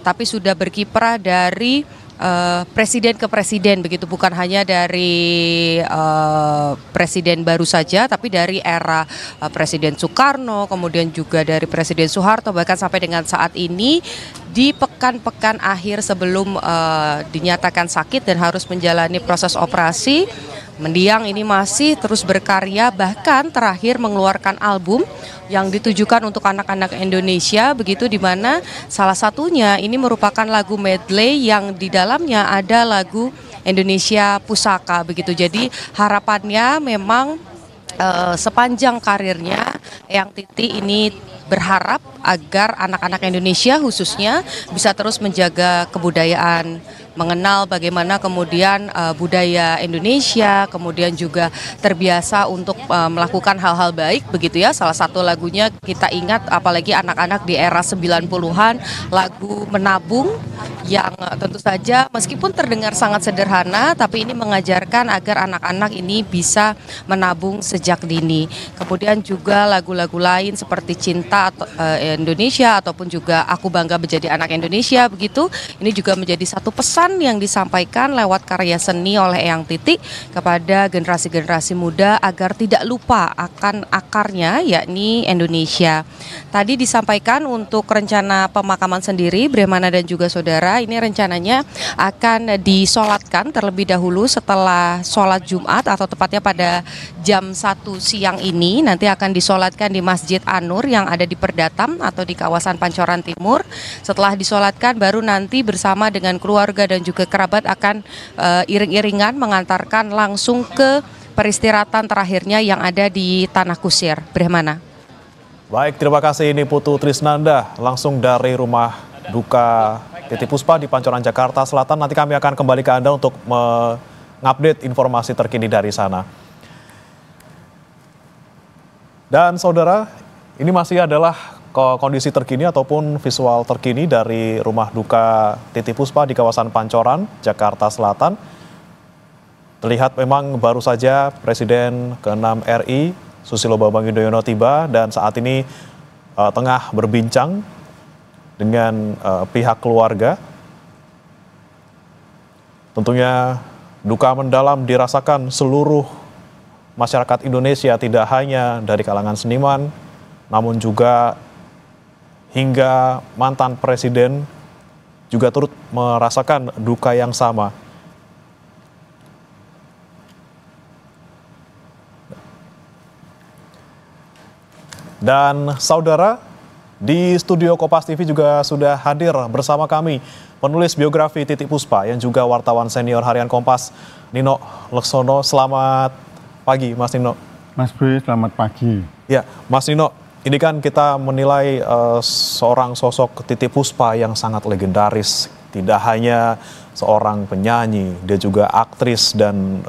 tapi sudah berkiprah dari presiden ke presiden begitu, bukan hanya dari presiden baru saja, tapi dari era Presiden Soekarno, kemudian juga dari Presiden Soeharto, bahkan sampai dengan saat ini di pekan-pekan akhir sebelum dinyatakan sakit dan harus menjalani proses operasi. Mendiang ini masih terus berkarya, bahkan terakhir mengeluarkan album yang ditujukan untuk anak-anak Indonesia begitu, di mana salah satunya ini merupakan lagu medley yang di dalamnya ada lagu Indonesia Pusaka begitu. Jadi harapannya memang sepanjang karirnya Eyang Titi ini berharap agar anak-anak Indonesia khususnya bisa terus menjaga kebudayaan, mengenal bagaimana kemudian budaya Indonesia, kemudian juga terbiasa untuk melakukan hal-hal baik begitu ya. Salah satu lagunya kita ingat, apalagi anak-anak di era 90-an, lagu Menabung, yang tentu saja meskipun terdengar sangat sederhana, tapi ini mengajarkan agar anak-anak ini bisa menabung sejak dini. Kemudian juga lagu-lagu lain seperti Cinta Indonesia ataupun juga Aku Bangga Menjadi Anak Indonesia begitu. Ini juga menjadi satu pesan yang disampaikan lewat karya seni oleh Eyang Titi kepada generasi-generasi muda agar tidak lupa akan akarnya, yakni Indonesia. Tadi disampaikan untuk rencana pemakaman sendiri, Bremana dan juga saudara, ini rencananya akan disolatkan terlebih dahulu setelah sholat Jumat, atau tepatnya pada jam 1 siang ini nanti akan disolatkan di Masjid An-Nur yang ada di Perdatam atau di kawasan Pancoran Timur. Setelah disolatkan baru nanti bersama dengan keluarga dan juga kerabat akan iring-iringan mengantarkan langsung ke peristirahatan terakhirnya yang ada di Tanah Kusir. Bremana. Baik, terima kasih. Ini Putu Trisnanda langsung dari rumah duka Titi Puspa di Pancoran, Jakarta Selatan. Nanti kami akan kembali ke Anda untuk mengupdate informasi terkini dari sana. Dan saudara, ini masih adalah kondisi terkini ataupun visual terkini dari rumah duka Titi Puspa di kawasan Pancoran, Jakarta Selatan. Terlihat memang baru saja Presiden ke-6 RI Susilo Bambang Yudhoyono tiba dan saat ini tengah berbincang dengan pihak keluarga. Tentunya duka mendalam dirasakan seluruh masyarakat Indonesia, tidak hanya dari kalangan seniman, namun juga hingga mantan presiden juga turut merasakan duka yang sama. Dan saudara, di studio Kompas TV juga sudah hadir bersama kami penulis biografi Titi Puspa yang juga wartawan senior harian Kompas, Nino Laksono. Selamat pagi, Mas Nino. Mas Bri, selamat pagi. Ya, Mas Nino, ini kan kita menilai seorang sosok Titi Puspa yang sangat legendaris. Tidak hanya seorang penyanyi, dia juga aktris dan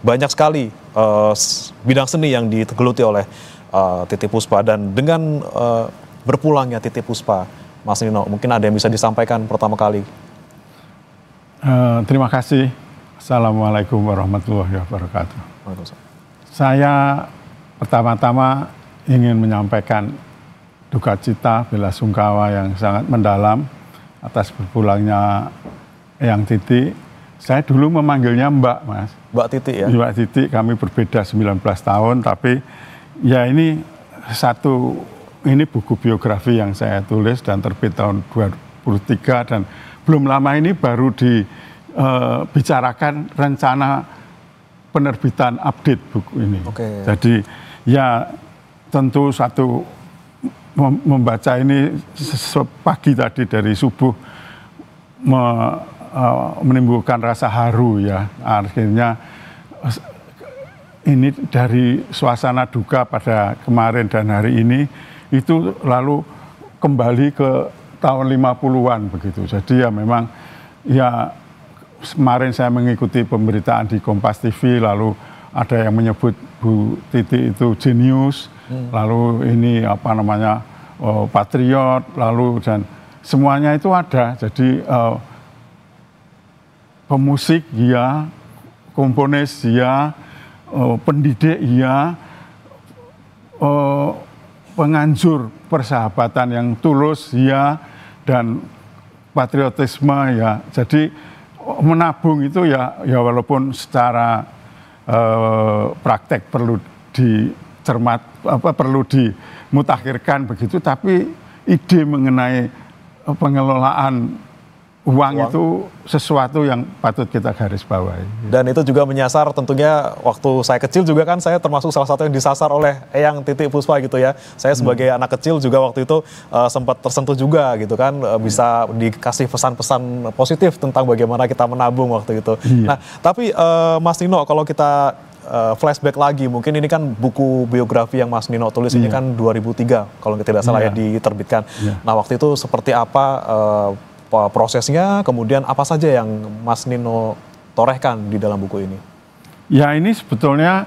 banyak sekali bidang seni yang digeluti oleh Titi Puspa. Dan dengan berpulangnya Titi Puspa, Mas Nino, mungkin ada yang bisa disampaikan pertama kali. Terima kasih. Assalamualaikum warahmatullahi wabarakatuh. Saya pertama-tama ingin menyampaikan duka cita, bela sungkawa yang sangat mendalam atas berpulangnya Eyang Titi. Saya dulu memanggilnya Mbak, Mas. Mbak Titi ya? Mbak Titi, kami berbeda 19 tahun, tapi ya ini buku biografi yang saya tulis dan terbit tahun 2003 dan belum lama ini baru dibicarakan rencana penerbitan update buku ini. Oke. Jadi ya tentu membaca ini pagi tadi dari subuh menimbulkan rasa haru ya. Akhirnya ini dari suasana duka pada kemarin dan hari ini itu lalu kembali ke tahun 50-an begitu. Jadi ya memang ya kemarin saya mengikuti pemberitaan di Kompas TV, lalu ada yang menyebut Bu Titi itu jenius, lalu ini patriot, lalu dan semuanya itu ada. Jadi pemusik ya, komponis ya, pendidik ya, penganjur persahabatan yang tulus ya, dan patriotisme ya. Jadi menabung itu ya walaupun secara praktek perlu perlu dimutakhirkan begitu, tapi ide mengenai pengelolaan uang itu sesuatu yang patut kita garis bawahi. Dan itu juga menyasar tentunya waktu saya kecil juga kan saya termasuk salah satu yang disasar oleh Eyang Titi Puspa gitu ya. Saya sebagai anak kecil juga waktu itu sempat tersentuh juga gitu kan, bisa dikasih pesan-pesan positif tentang bagaimana kita menabung waktu itu. Nah, tapi Mas Nino, kalau kita flashback lagi, mungkin ini kan buku biografi yang Mas Nino tulis ini kan 2003 kalau tidak salah ya diterbitkan. Nah, waktu itu seperti apa prosesnya, kemudian apa saja yang Mas Nino torehkan di dalam buku ini? Ya, ini sebetulnya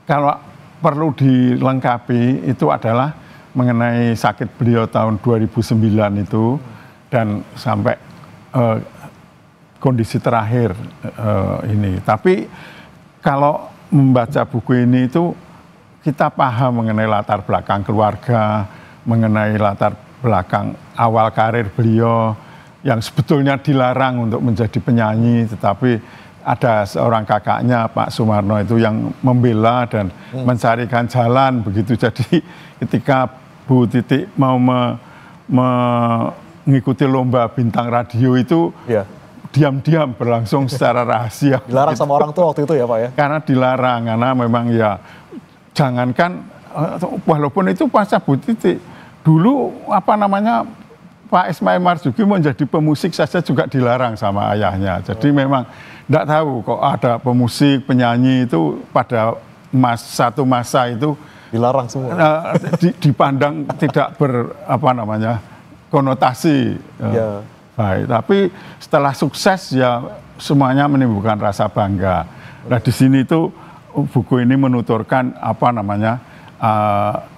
kalau perlu dilengkapi itu adalah mengenai sakit beliau tahun 2009 itu dan sampai kondisi terakhir ini. Tapi kalau membaca buku ini itu kita paham mengenai latar belakang keluarga, mengenai latar belakang awal karir beliau yang sebetulnya dilarang untuk menjadi penyanyi, tetapi ada seorang kakaknya Pak Sumarno itu yang membela dan mencarikan jalan begitu. Jadi ketika Bu Titi mau mengikuti lomba bintang radio itu diam-diam berlangsung secara rahasia. Dilarang gitu sama orang tua waktu itu ya Pak ya? Karena dilarang, karena memang ya jangankan, walaupun itu pasca Bu Titi, dulu Pak Ismail Marzuki menjadi pemusik saja juga dilarang sama ayahnya. Jadi memang tidak tahu kok ada pemusik, penyanyi itu pada satu masa itu dilarang semua. Dipandang tidak konotasi baik. Tapi setelah sukses ya semuanya menimbulkan rasa bangga. Nah, di sini itu buku ini menuturkan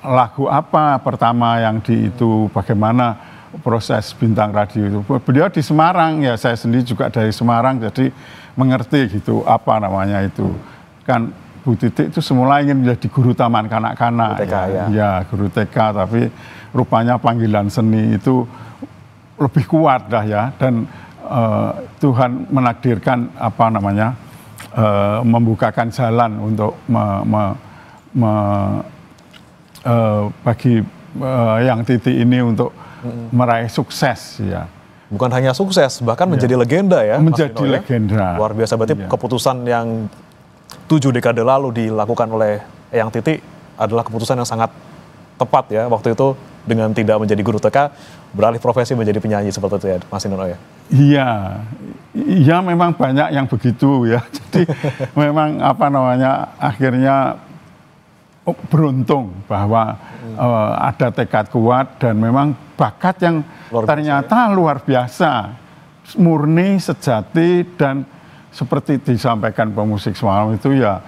lagu apa pertama yang itu bagaimana proses bintang radio itu. Beliau di Semarang, ya saya sendiri juga dari Semarang, jadi mengerti gitu itu. Kan Bu Titi itu semula ingin menjadi guru taman kanak-kanak. Guru TK, tapi rupanya panggilan seni itu lebih kuat dah ya, dan Tuhan menakdirkan membukakan jalan untuk bagi Eyang Titi ini untuk meraih sukses ya. Bukan hanya sukses, bahkan menjadi legenda ya. Menjadi legenda. Luar biasa, berarti keputusan yang 7 dekade lalu dilakukan oleh Eyang Titi adalah keputusan yang sangat tepat ya waktu itu, dengan tidak menjadi guru TK, beralih profesi menjadi penyanyi seperti itu ya Mas Nino ya. Iya memang banyak yang begitu ya. Jadi memang akhirnya beruntung bahwa ada tekad kuat dan memang bakat yang ternyata luar biasa, murni, sejati, dan seperti disampaikan pemusik semalam itu ya,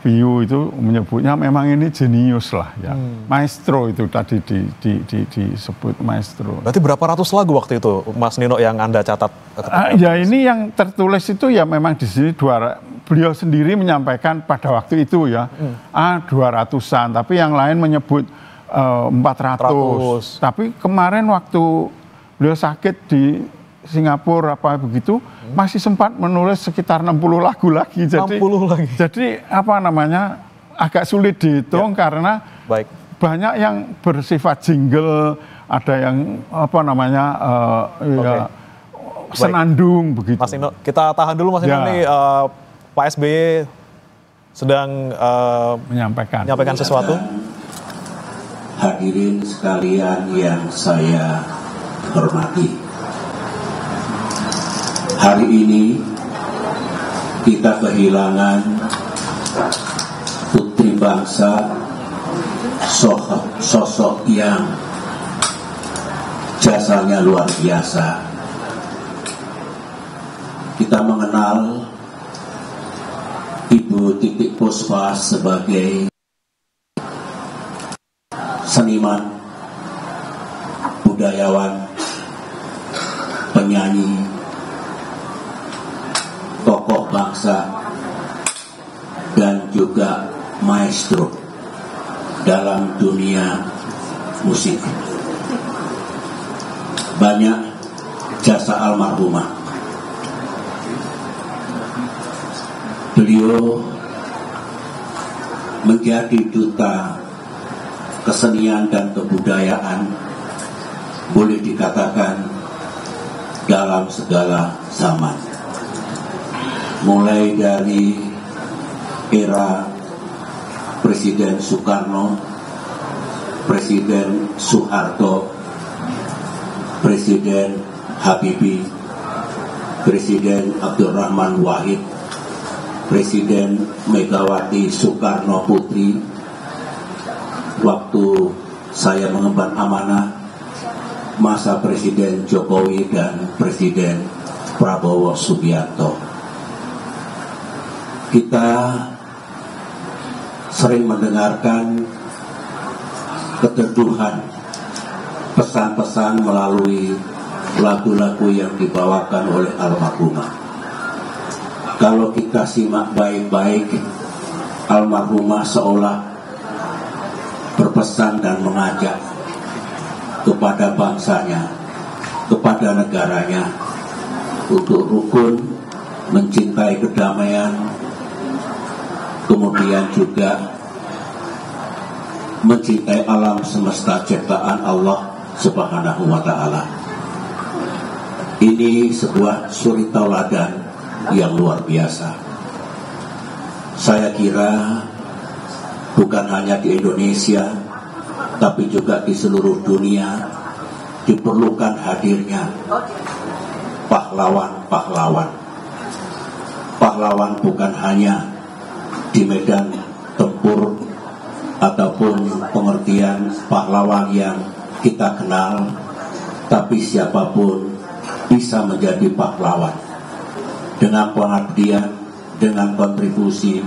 Piyu itu menyebutnya memang ini jenius lah ya. Maestro itu tadi disebut maestro. Berarti berapa ratus lagu waktu itu Mas Nino yang Anda catat? Ya ini yang tertulis itu ya memang di sini beliau sendiri menyampaikan pada waktu itu ya 200-an, tapi yang lain menyebut 400. Tapi kemarin waktu beliau sakit di Singapura masih sempat menulis sekitar 60 lagu lagi. Jadi 60 lagi. Jadi agak sulit dihitung karena banyak yang bersifat jingle, ada yang senandung begitu. Mas Nino, kita tahan dulu Mas Nino, ini Pak SBY sedang menyampaikan sesuatu. Hadirin sekalian yang saya hormati, hari ini kita kehilangan putri bangsa, sosok yang jasanya luar biasa. Kita mengenal Ibu Titi Puspa sebagai seniman, budayawan, penyanyi, tokoh bangsa, dan juga maestro dalam dunia musik. banyak jasa almarhumah. Beliau menjadi duta kesenian dan kebudayaan, boleh dikatakan dalam segala zaman. Mulai dari era Presiden Soekarno, Presiden Soeharto, Presiden Habibie, Presiden Abdurrahman Wahid, Presiden Megawati Soekarno Putri, waktu saya mengemban amanah masa Presiden Jokowi dan Presiden Prabowo Subianto. Kita sering mendengarkan keteduhan pesan-pesan melalui lagu-lagu yang dibawakan oleh almarhumah. Kalau kita simak baik-baik, almarhumah seolah berpesan dan mengajak kepada bangsanya, kepada negaranya, untuk rukun, mencintai kedamaian, kemudian juga mencintai alam semesta ciptaan Allah Subhanahu wa Ta'ala. Ini sebuah suri tauladan yang luar biasa. Saya kira bukan hanya di Indonesia, tapi juga di seluruh dunia diperlukan hadirnya pahlawan-pahlawan. Pahlawan bukan hanya di medan tempur ataupun pengertian pahlawan yang kita kenal, tapi siapapun bisa menjadi pahlawan dengan pengabdian, dengan kontribusi,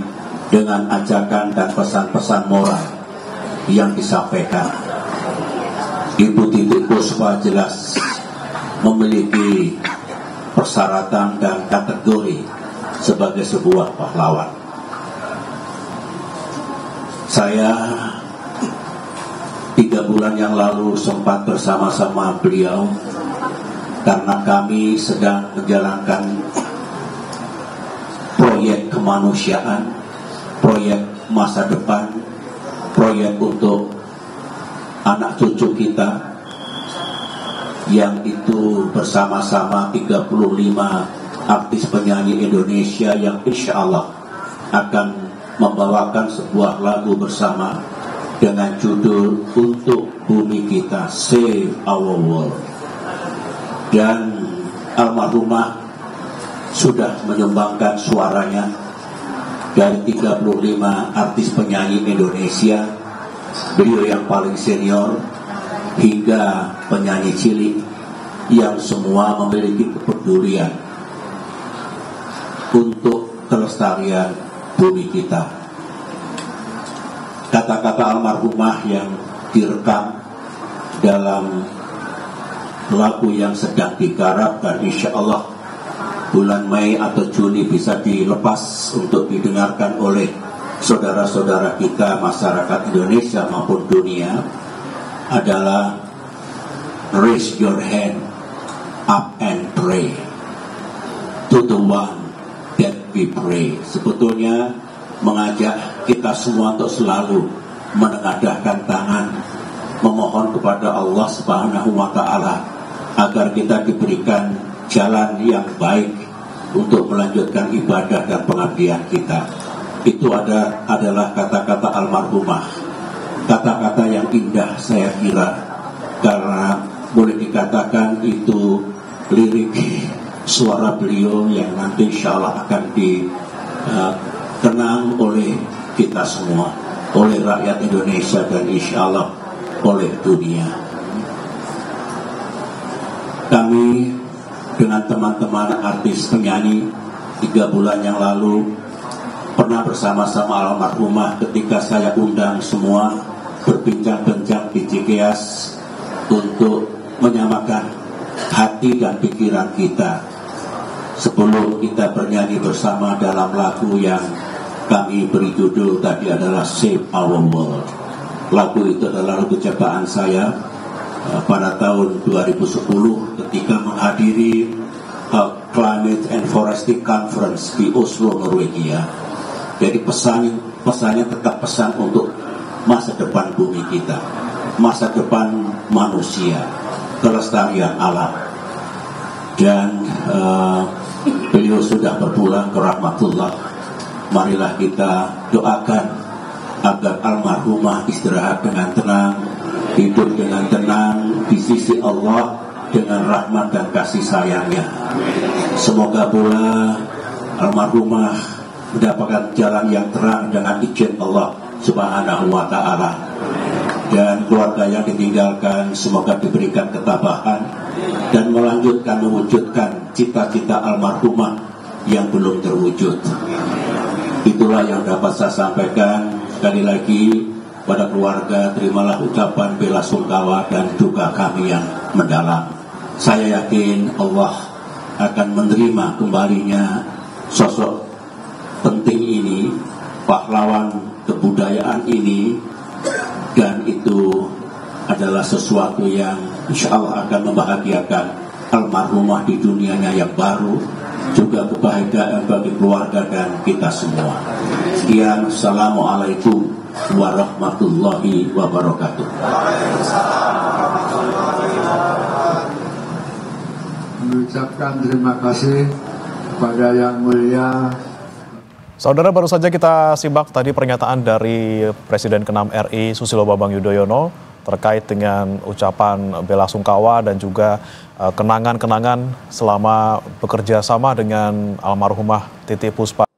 dengan ajakan dan pesan-pesan moral yang disampaikan. Ibu Titi Puspa jelas memiliki persyaratan dan kategori sebagai sebuah pahlawan. Saya 3 bulan yang lalu sempat bersama-sama beliau karena kami sedang menjalankan proyek kemanusiaan, proyek masa depan, proyek untuk anak cucu kita, yang itu bersama-sama 35 artis penyanyi Indonesia yang insya Allah akan membawakan sebuah lagu bersama dengan judul Untuk Bumi Kita, Save Our World. Dan almarhumah sudah menyumbangkan suaranya dari 35 artis penyanyi Indonesia, beliau yang paling senior hingga penyanyi cilik, yang semua memiliki kepedulian untuk kelestarian bumi kita. Kata-kata almarhumah yang direkam dalam lagu yang sedang digarap dan insya Allah bulan Mei atau Juni bisa dilepas untuk didengarkan oleh saudara-saudara kita masyarakat Indonesia maupun dunia, adalah raise your hand up and pray to the one that we pray. Sebetulnya mengajak kita semua untuk selalu menengadahkan tangan, memohon kepada Allah Subhanahu wa Ta'ala agar kita diberikan jalan yang baik untuk melanjutkan ibadah dan pengabdian kita. Itu adalah kata-kata almarhumah, kata-kata yang indah saya kira, karena boleh dikatakan itu lirik suara beliau yang nanti insya Allah akan dikenang oleh kita semua, oleh rakyat Indonesia dan insya Allah oleh dunia. Kami dengan teman-teman artis penyanyi 3 bulan yang lalu pernah bersama-sama almarhumah ketika saya undang semua berbincang-bincang di Cikeas untuk menyamakan hati dan pikiran kita sebelum kita bernyanyi bersama dalam lagu yang kami beri judul tadi adalah Save Our World. Lagu itu adalah lagu ciptaan saya pada tahun 2010 ketika menghadiri Climate and Forestry Conference di Oslo, Norwegia. Jadi pesannya tetap pesan untuk masa depan bumi kita, masa depan manusia, kelestarian alam. Dan beliau sudah berpulang ke rahmatullah. Marilah kita doakan agar almarhumah istirahat dengan tenang, hidup dengan tenang di sisi Allah dengan rahmat dan kasih sayangnya. Semoga pula almarhumah mendapatkan jalan yang terang dengan izin Allah Subhanahu wa Ta'ala, dan keluarga yang ditinggalkan semoga diberikan ketabahan dan melanjutkan mewujudkan cita-cita almarhumah yang belum terwujud. Itulah yang dapat saya sampaikan. Sekali lagi pada keluarga, terimalah ucapan bela sungkawa dan duka kami yang mendalam. Saya yakin Allah akan menerima kembalinya sosok penting ini, pahlawan kebudayaan ini, dan itu adalah sesuatu yang insya Allah akan membahagiakan almarhumah di dunianya yang baru, juga kebahagiaan bagi keluarga dan kita semua. Sekian, Assalamualaikum warahmatullahi wabarakatuh. Mengucapkan terima kasih kepada Yang Mulia. Saudara, baru saja kita simak tadi pernyataan dari Presiden ke-6 RI Susilo Bambang Yudhoyono terkait dengan ucapan bela sungkawa dan juga kenangan-kenangan selama bekerja sama dengan almarhumah Titiek Puspa.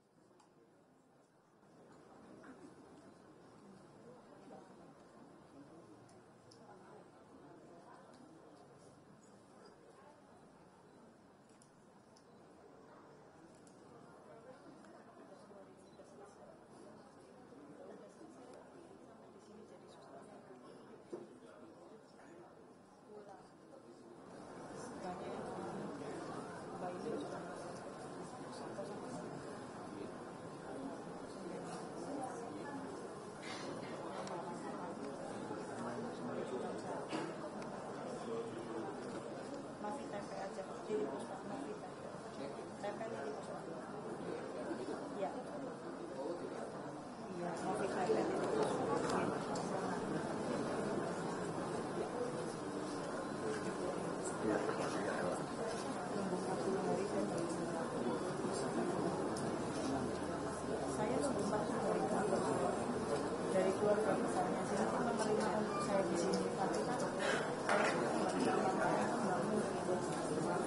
Dari keluarga besarnya sini pun menerima untuk saya di sini, tapi kan saya juga nggak bisa makan, nggak mungkin.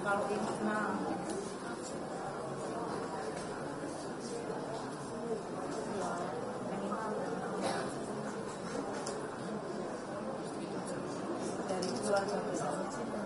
Kalau ini dari keluarga besarnya sini.